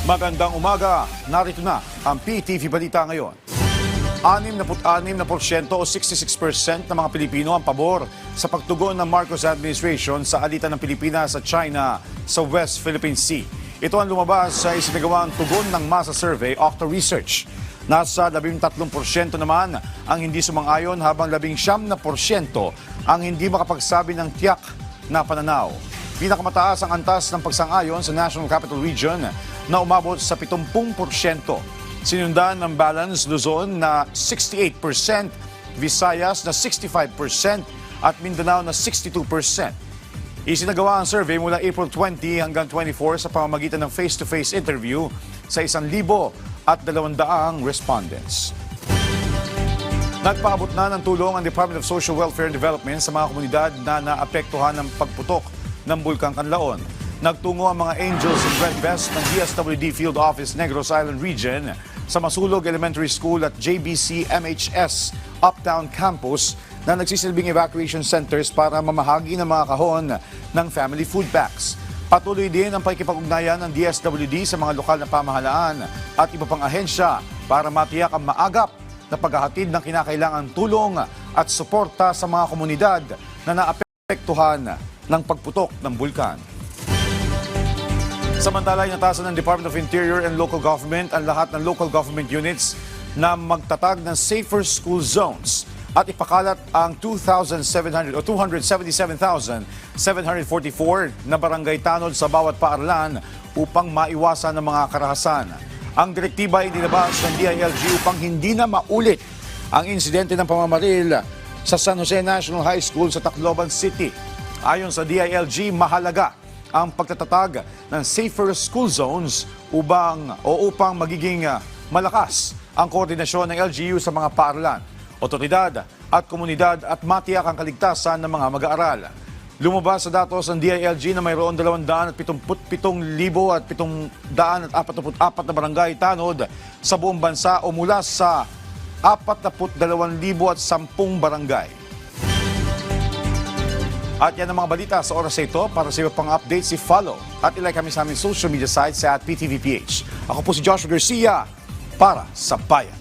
Magandang umaga, narito na ang PTV Balita ngayon. 66% o 66% ng mga Pilipino ang pabor sa pagtugon ng Marcos administration sa alitan ng Pilipinas at China sa West Philippine Sea. Ito ang lumabas sa isinagawang tugon ng masa survey Octa Research. Nasa 13% naman ang hindi sumang-ayon habang 19% ang hindi makapagsabi ng tiyak na pananaw. Pinakamataas ang antas ng pagsang-ayon sa National Capital Region na umabot sa 70%. Sinundan ng Balance Luzon na 68%, Visayas na 65% at Mindanao na 62%. Isinagawa ang survey mula April 20 hanggang 24 sa pamamagitan ng face-to-face interview sa 1,200 respondents. Nagpaabot na ng tulong ang Department of Social Welfare and Development sa mga komunidad na naapektuhan ng pagputok ng Bulkang Kanlaon. Nagtungo ang mga Angels in Red Vest ng DSWD Field Office Negros Island Region sa Masulog Elementary School at JBC MHS Uptown Campus na nagsisilbing evacuation centers para mamahagi ng mga kahon ng family food packs. Patuloy din ang pakikipag-ugnayan ng DSWD sa mga lokal na pamahalaan at iba pang ahensya para matiyak ang maagap na paghahatid ng kinakailangang tulong at suporta sa mga komunidad na naapektuhan ng pagputok ng bulkan. Samantala, inatasan ng Department of Interior and Local Government ang lahat ng local government units na magtatag ng safer school zones at ipakalat ang 277,744 na barangay tanod sa bawat paaralan upang maiwasan ang mga karahasan. Ang direktiba ay nilabas ng DILG upang hindi na maulit ang insidente ng pamamaril sa San Jose National High School sa Tacloban City. Ayon sa DILG, mahalaga ang pagtatatag ng safer school zones upang magiging malakas ang koordinasyon ng LGU sa mga paaralan, otoridad at komunidad at matiyak ang kaligtasan ng mga mag-aaral. Lumabas sa datos ng DILG na mayroon 277,744 na barangay tanod sa buong bansa o mula sa 42,010 barangay. At yan ang mga balita sa oras na ito. Para sa iba pang updates, i-follow at ilike kami sa aming social media sites sa @PTVPH. Ako po si Joshua Garcia para sa Bayan.